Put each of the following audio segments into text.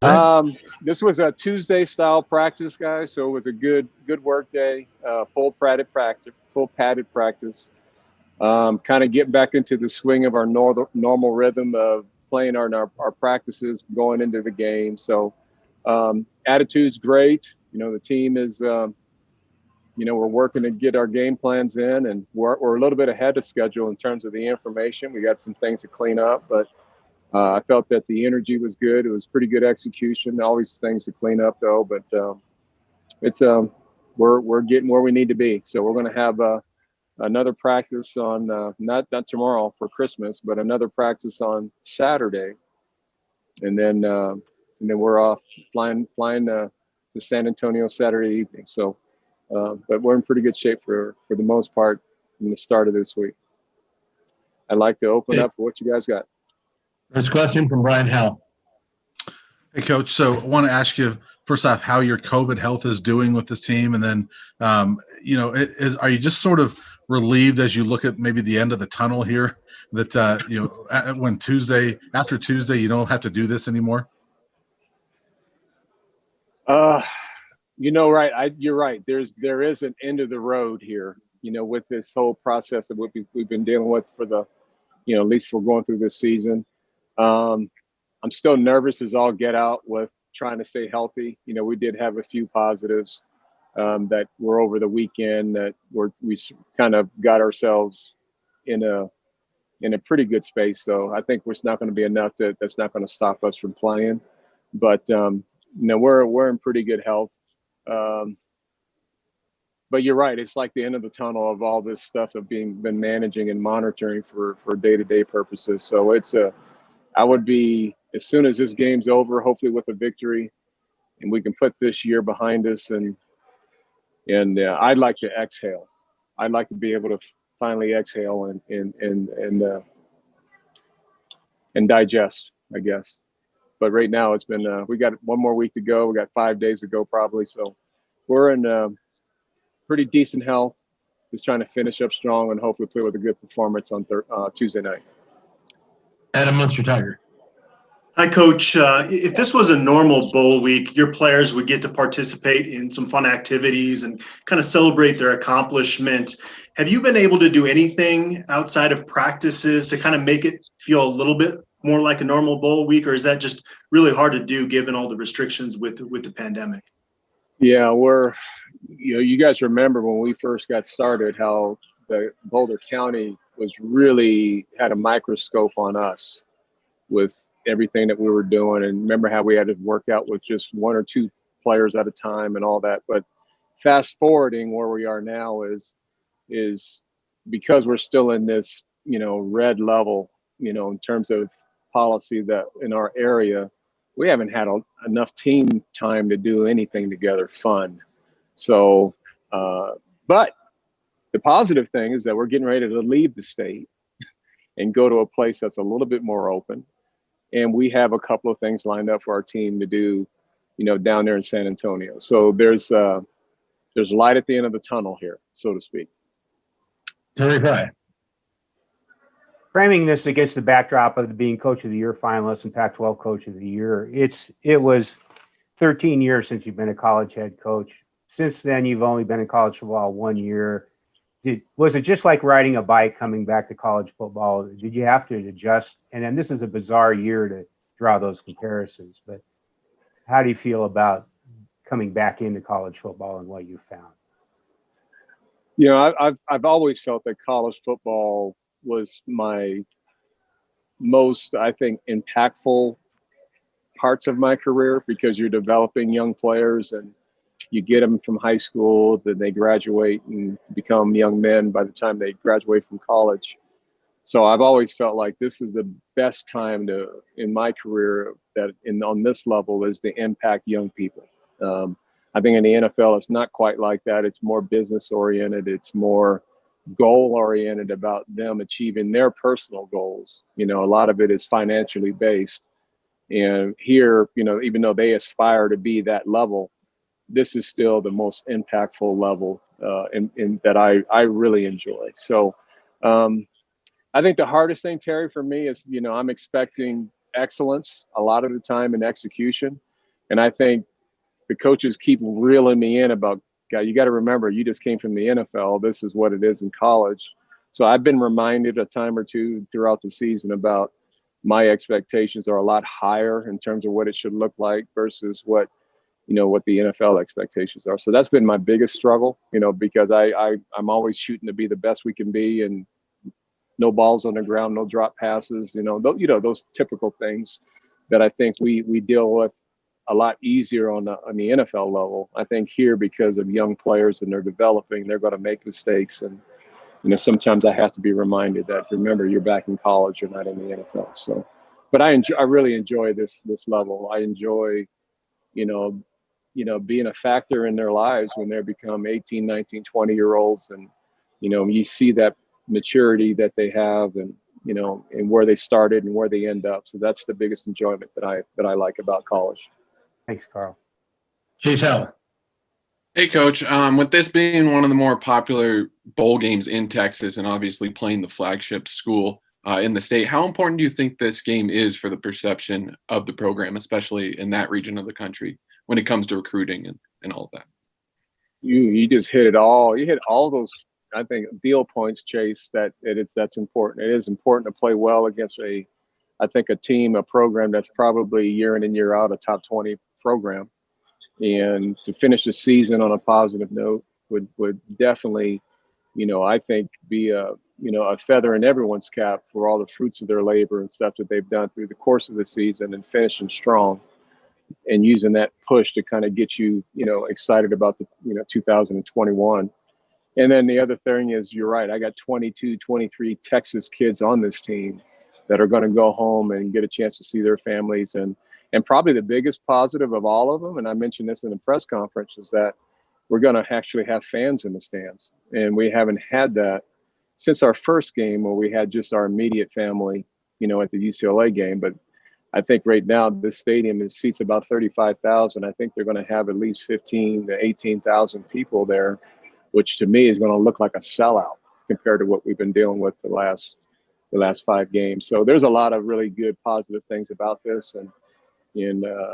right. This was a Tuesday style practice, guys. So it was a good work day, full padded practice. Kind of getting back into the swing of our normal rhythm of playing our practices going into the game. So attitude's great. The team is, we're working to get our game plans in, and we're a little bit ahead of schedule in terms of the information. We got some things to clean up, but I felt that the energy was good. It was pretty good execution. Always things to clean up though, but it's we're getting where we need to be. So we're going to have another practice on not tomorrow for Christmas, but another practice on Saturday, and then we're off flying to San Antonio Saturday evening. So, but we're in pretty good shape for the most part in the start of this week. I'd like to open up for what you guys got. First question from Brian Howell. Hey, Coach. So I want to ask you first off how your COVID health is doing with this team, and then are you just sort of relieved as you look at maybe the end of the tunnel here that when after Tuesday you don't have to do this anymore? Right. You're right. There is an end of the road here. With this whole process of what we've been dealing with for the, at least we're going through this season. I'm still nervous as all get out with trying to stay healthy. We did have a few positives that were over the weekend that we kind of got ourselves in a pretty good space. So I think it's not going to be enough that's not going to stop us from playing. But we're in pretty good health. But you're right. It's like the end of the tunnel of all this stuff of been managing and monitoring for day-to-day purposes. So I would be, as soon as this game's over, hopefully with a victory, and we can put this year behind us, and I'd like to exhale. I'd like to be able to finally exhale and digest, I guess. But right now it's been we got one more week to go. We got 5 days to go probably. So we're in pretty decent health. Just trying to finish up strong and hopefully play with a good performance on Tuesday night. Adam Munster Tiger. Hi, Coach. If this was a normal bowl week, your players would get to participate in some fun activities and kind of celebrate their accomplishment. Have you been able to do anything outside of practices to kind of make it feel a little bit more like a normal bowl week, or is that just really hard to do given all the restrictions with the pandemic? Yeah, you guys remember when we first got started how the Boulder County really had a microscope on us with everything that we were doing, and remember how we had to work out with just one or two players at a time and all that. But fast forwarding where we are now is because we're still in this red level in terms of policy that in our area we haven't had enough team time to do anything together fun. So but the positive thing is that we're getting ready to leave the state and go to a place that's a little bit more open. And we have a couple of things lined up for our team to do, down there in San Antonio. So there's light at the end of the tunnel here, so to speak. Terry Fry. Framing this against the backdrop of being Coach of the Year finalist and Pac-12 Coach of the Year, it was 13 years since you've been a college head coach. Since then, you've only been in college football 1 year. Was it just like riding a bike coming back to college football? Did you have to adjust? And then this is a bizarre year to draw those comparisons, but how do you feel about coming back into college football and what you found? I've always felt that college football was my most, I think, impactful parts of my career because you're developing young players and you get them from high school, then they graduate and become young men by the time they graduate from college. So I've always felt like this is the best time in my career on this level is to impact young people. I think in the NFL, it's not quite like that. It's more business oriented. It's more goal oriented about them achieving their personal goals. A lot of it is financially based. And here, even though they aspire to be that level, this is still the most impactful level in that I really enjoy. So I think the hardest thing, Terry, for me is, I'm expecting excellence a lot of the time in execution. And I think the coaches keep reeling me in about, God, you got to remember, you just came from the NFL. This is what it is in college. So I've been reminded a time or two throughout the season about my expectations are a lot higher in terms of what it should look like versus what the NFL expectations are. So that's been my biggest struggle, because I'm always shooting to be the best we can be, and no balls on the ground, no drop passes, those typical things that I think we deal with a lot easier on the NFL level. I think here, because of young players and they're developing, they're going to make mistakes. And, sometimes I have to be reminded that, remember, you're back in college, you're not in the NFL. So, but I really enjoy this level. I enjoy, being a factor in their lives when they become 18, 19, 20-year-olds. And, you see that maturity that they have, and, and where they started and where they end up. So that's the biggest enjoyment that I like about college. Thanks, Karl. Chase Howell. Hey, Coach. With this being one of the more popular bowl games in Texas, and obviously playing the flagship school in the state, how important do you think this game is for the perception of the program, especially in that region of the country, when it comes to recruiting and all of that? You just hit it all. You hit all those, I think, deal points, Chase. That's important. It is important to play well against a team, a program that's probably year in and year out a top 20 program. And to finish the season on a positive note would definitely, I think, be a feather in everyone's cap for all the fruits of their labor and stuff that they've done through the course of the season, and finishing strong and using that push to kind of get you, excited about the, 2021. And then the other thing is, you're right, I got 22, 23 Texas kids on this team that are going to go home and get a chance to see their families. And probably the biggest positive of all of them, and I mentioned this in the press conference, is that we're going to actually have fans in the stands. And we haven't had that since our first game, where we had just our immediate family, at the UCLA game. But I think right now this stadium seats about 35,000. I think they're going to have at least 15 to 18,000 people there, which to me is going to look like a sellout compared to what we've been dealing with the last 5 games. So there's a lot of really good positive things about this. And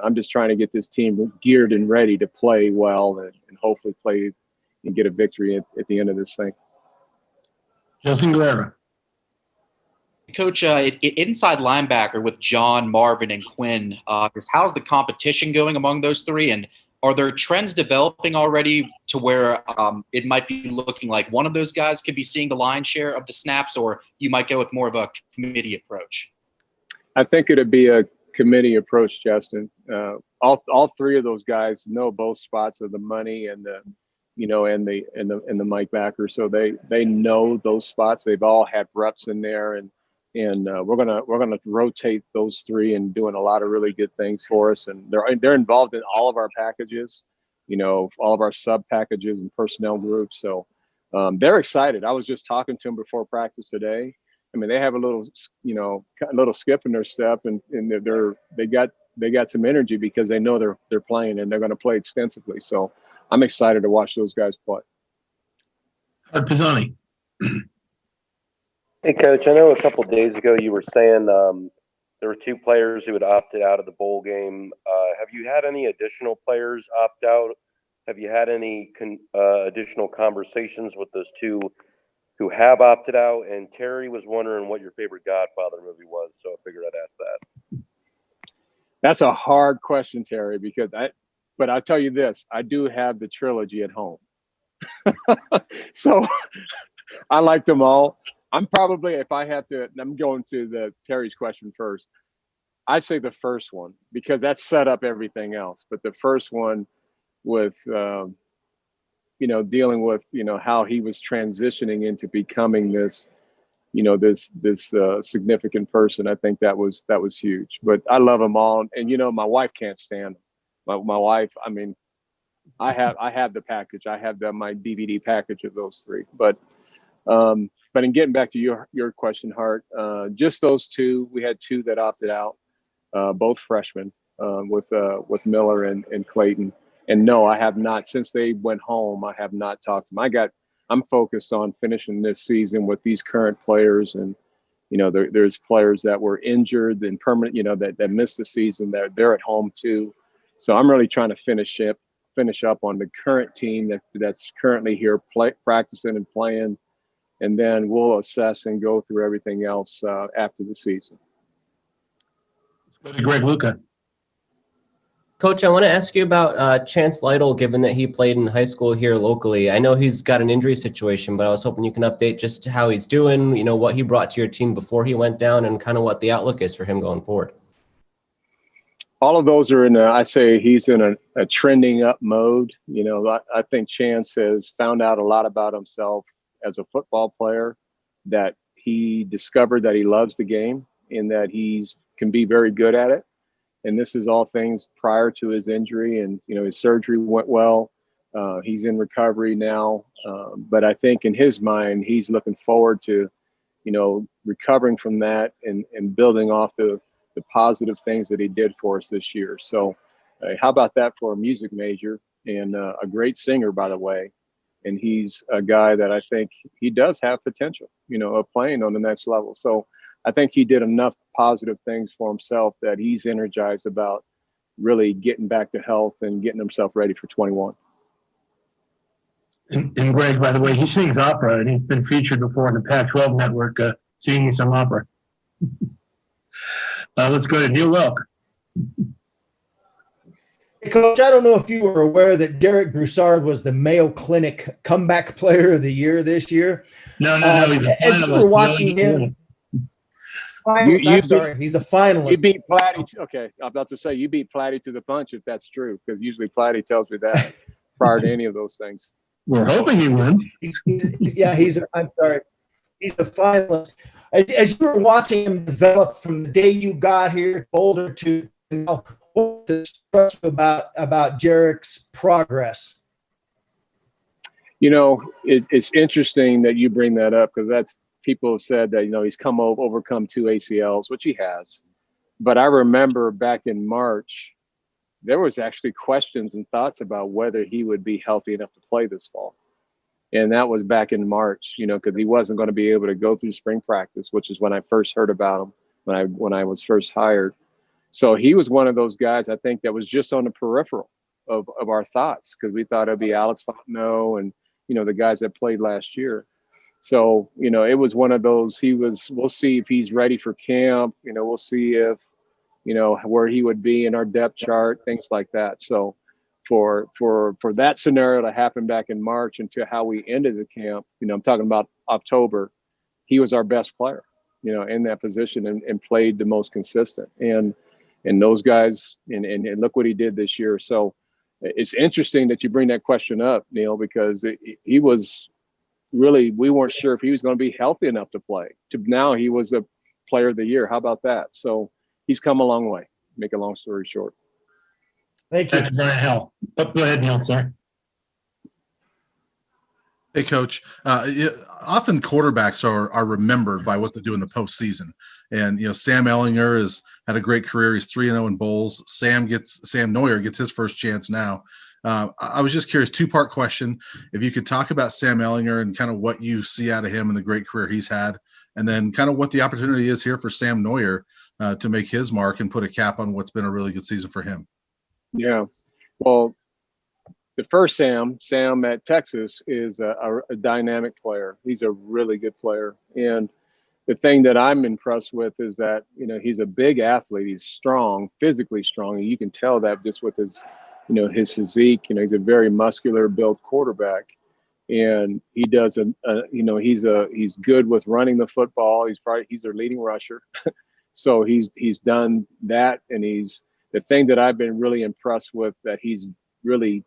I'm just trying to get this team geared and ready to play well, and hopefully play and get a victory at the end of this thing. Justin Guerrero. Coach, inside linebacker with John, Marvin, and Quinn, how's the competition going among those three? And are there trends developing already to where it might be looking like one of those guys could be seeing the lion's share of the snaps, or you might go with more of a committee approach? I think it'd be a committee approach, Justin. All three of those guys know both spots of the money and the Mike backer, so they know those spots. They've all had reps in there, and we're gonna rotate those three and doing a lot of really good things for us. And they're involved in all of our packages, all of our sub packages and personnel groups. So they're excited. I was just talking to them before practice today. I mean, they have a little skip in their step, and they got some energy because they know they're playing, and they're going to play extensively. So I'm excited to watch those guys play. Art Pizzoni. Hey, Coach, I know a couple of days ago you were saying there were 2 players who had opted out of the bowl game. Have you had any additional players opt out? Have you had any additional conversations with those 2 who have opted out? And Terry was wondering what your favorite Godfather movie was, so I figured I'd ask that. That's a hard question, Terry, but I'll tell you this, I do have the trilogy at home. So I like them all. I'm probably, if I have to, I'm going to Terry's question first. I say the first one, because that set up everything else. But the first one with, dealing with, how he was transitioning into becoming this, this significant person. I think that was huge. But I love them all, and my wife can't stand them. My wife. I mean, I have the package. I have my DVD package of those 3. But in getting back to your question, Hart, just those 2. We had 2 that opted out, both freshmen, with Miller and Clayton. And no, I have not, since they went home, I have not talked to them. I'm focused on finishing this season with these current players. And, there's players that were injured and permanent, that missed the season. They're at home too. So I'm really trying to finish up on the current team that's currently here practicing and playing, and then we'll assess and go through everything else after the season. Let's go to Greg Luca. Coach, I want to ask you about Chance Lytle, given that he played in high school here locally. I know he's got an injury situation, but I was hoping you can update just how he's doing, you know, what he brought to your team before he went down, and kind of what the outlook is for him going forward. All of those are I say he's in a trending up mode. You know, I think Chance has found out a lot about himself as a football player, that he discovered that he loves the game and that he can be very good at it. And this is all things prior to his injury, and, you know, his surgery went well. He's in recovery now. But I think in his mind, he's looking forward to, you know, recovering from that and building off the positive things that he did for us this year. So how about that for a music major, and a great singer, by the way. And he's a guy that I think he does have potential, you know, of playing on the next level. So I think he did enough positive things for himself that he's energized about really getting back to health and getting himself ready for 21. And Greg, by the way, he sings opera, and he's been featured before on the Pac-12 network singing some opera. Let's go to Neil Welk. Hey, Coach, I don't know if you were aware that Derek Brossard was the Mayo Clinic Comeback Player of the Year this year. No. He's a As you were watching him, I'm sorry, he's a finalist. You beat Platty. Okay, I'm about to say you beat Platty to the punch, if that's true, because usually Platty tells me that prior to any of those things. We're hoping he wins. I'm sorry. He's a finalist. As you were watching him develop from the day you got here, Boulder, to now, what struck you about Jarek's progress? You know, it's interesting that you bring that up, because that's, people have said that, you know, he's overcome 2 ACLs, which he has. But I remember back in March, there was actually questions and thoughts about whether he would be healthy enough to play this fall. And that was back in March, you know, because he wasn't going to be able to go through spring practice, which is when I first heard about him, when I was first hired. So he was one of those guys, I think, that was just on the peripheral of our thoughts, because we thought it'd be Alex Fontenot and, you know, the guys that played last year. So, you know, it was one of those, we'll see if he's ready for camp, you know, we'll see if, you know, where he would be in our depth chart, things like that. So for that scenario to happen back in March and to how we ended the camp, you know, I'm talking about October, he was our best player, you know, in that position, and played the most consistent. And those guys, and look what he did this year. So it's interesting that you bring that question up, Neil, because he was really, we weren't sure if he was going to be healthy enough to play. To now he was a player of the year. How about that? So he's come a long way. Make a long story short. Thank you. That's Brian Hell. Go ahead, Neil. Sorry. Hey, Coach. Often quarterbacks are remembered by what they do in the postseason. And, you know, Sam Ellinger has had a great career. He's 3-0 in bowls. Sam Neuer gets his first chance now. I was just curious, 2-part question. If you could talk about Sam Ellinger and kind of what you see out of him and the great career he's had, and then kind of what the opportunity is here for Sam Neuer to make his mark and put a cap on what's been a really good season for him. Yeah. Well, the first Sam at Texas is a dynamic player. He's a really good player. And the thing that I'm impressed with is that, you know, he's a big athlete. He's strong, physically strong. And you can tell that just with his, you know, his physique. You know, he's a very muscular built quarterback. And he does you know, he's good with running the football. He's their leading rusher. So he's done that. And the thing that I've been really impressed with that he's really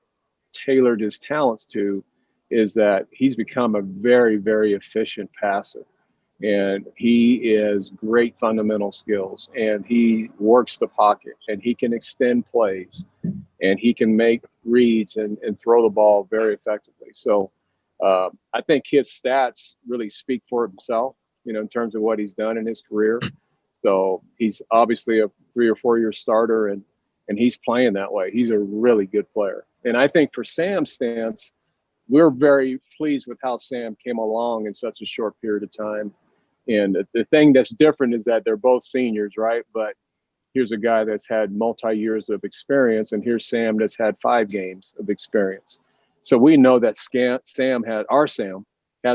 tailored his talents to is that he's become a very, very efficient passer. And he is great fundamental skills, and he works the pocket, and he can extend plays, and he can make reads and throw the ball very effectively. So I think his stats really speak for himself, you know, in terms of what he's done in his career. So he's obviously a 3 or 4 year starter, and he's playing that way. He's a really good player. And I think for Sam's stance, we're very pleased with how Sam came along in such a short period of time. And the thing that's different is that they're both seniors, right? But here's a guy that's had multi-years of experience, and here's Sam that's had 5 games of experience. So we know that Sam has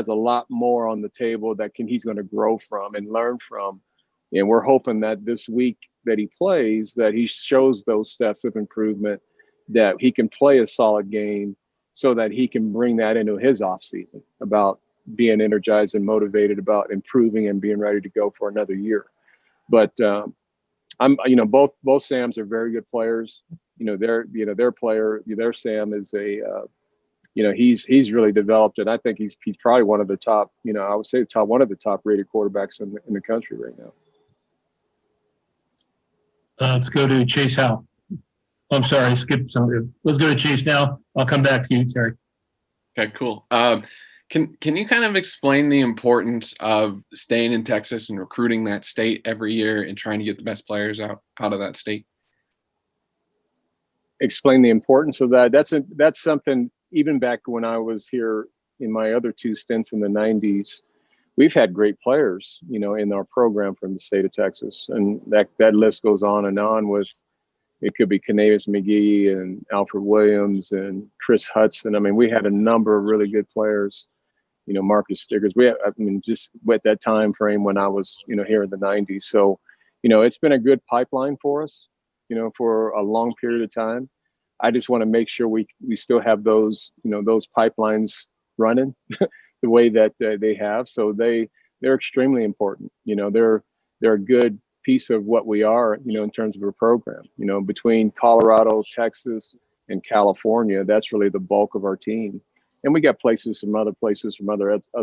a lot more on the table that he's going to grow from and learn from. And we're hoping that this week that he plays, that he shows those steps of improvement, that he can play a solid game so that he can bring that into his off season about being energized and motivated about improving and being ready to go for another year. But both Sams are very good players. Their Sam is he's really developed, and I think he's probably one of the top, I would say one of the top rated quarterbacks in the country right now. Let's go to Chase Howell. I'm sorry, I skipped somebody. Let's go to Chase now. I'll come back to you, Terry. Okay, cool. Can you kind of explain the importance of staying in Texas and recruiting that state every year and trying to get the best players out of that state? Explain the importance of that. That's something, even back when I was here in my other 2 stints in the 90s, we've had great players, in our program from the state of Texas. And that list goes on and on with, it could be Canavas McGee and Alfred Williams and Chris Hudson. I mean, we had a number of really good players, Marcus Stiggers. Just with that time frame when I was, here in the 90s. So, it's been a good pipeline for us, for a long period of time. I just want to make sure we still have those, those pipelines running the way that they have. So they're extremely important. They're a good piece of what we are, in terms of a program. Between Colorado, Texas, and California, that's really the bulk of our team. And we got places from other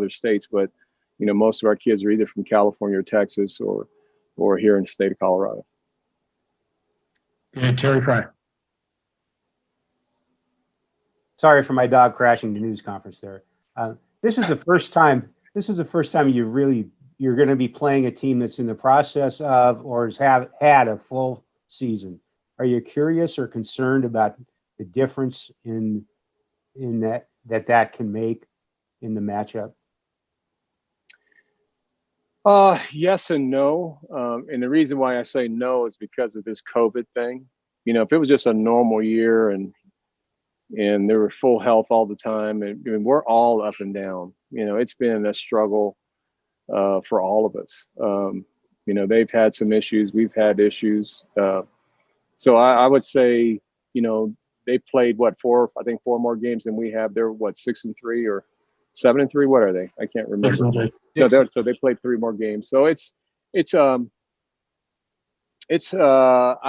states, but most of our kids are either from California or Texas or here in the state of Colorado. And Terry Fry. Sorry for my dog crashing the news conference there. This is the first time you're going to be playing a team that's in the process of or has had a full season. Are you curious or concerned about the difference in that can make in the matchup? Yes and no. And the reason why I say no is because of this COVID thing. If it was just a normal year and they were full health all the time, and we're all up and down. It's been a struggle for all of us. They've had some issues, we've had issues. So I would say, they played 4 more games than we have. They're 6-3 or 7-3. What are they? I can't remember. So they played 3 more games. So it's I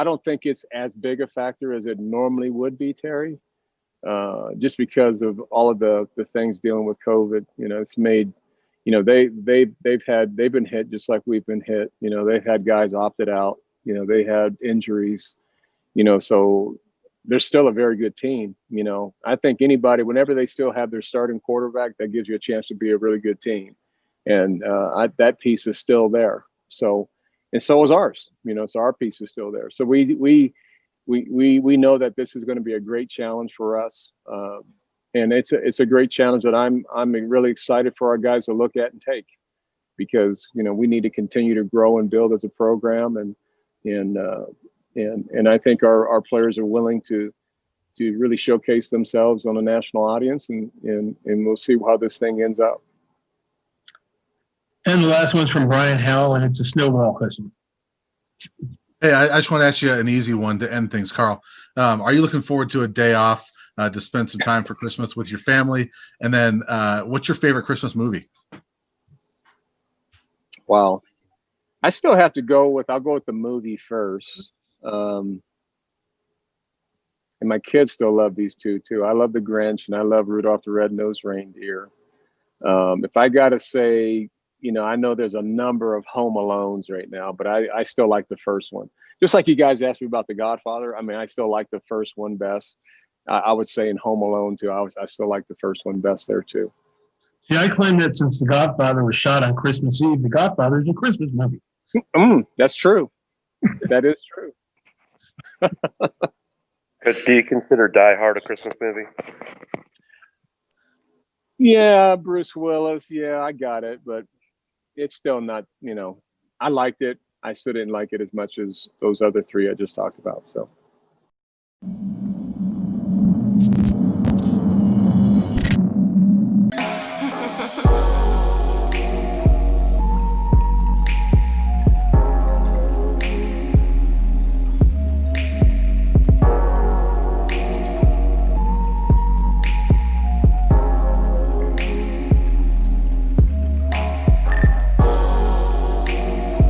don't think it's as big a factor as it normally would be, Terry. Just because of all of the things dealing with COVID, it's made, they've been hit just like we've been hit. They've had guys opted out. They had injuries. So they're still a very good team. I think anybody, whenever they still have their starting quarterback, that gives you a chance to be a really good team. And that piece is still there. So, and so is ours. So our piece is still there. So we know that this is going to be a great challenge for us, and it's a great challenge that I'm really excited for our guys to look at and take, because we need to continue to grow and build as a program, and I think our players are willing to really showcase themselves on a national audience, and we'll see how this thing ends up. And the last one's from Brian Howell, and it's a snowball question. Hey, I just want to ask you an easy one to end things, Karl. Are you looking forward to a day off to spend some time for Christmas with your family? And then what's your favorite Christmas movie? Wow. I still have to I'll go with the movie first. And my kids still love these two too. I love The Grinch and I love Rudolph the Red-Nosed Reindeer. If I got to say, I know there's a number of Home Alones right now, but I still like the first one. Just like you guys asked me about The Godfather. I still like the first one best. I would say in Home Alone too. I still like the first one best there too. See, I claim that since The Godfather was shot on Christmas Eve, The Godfather is a Christmas movie. That's true. That is true. Coach, do you consider Die Hard a Christmas movie? Yeah, Bruce Willis. Yeah, I got it, but it's still not. I liked it. I still didn't like it as much as those other three I just talked about. So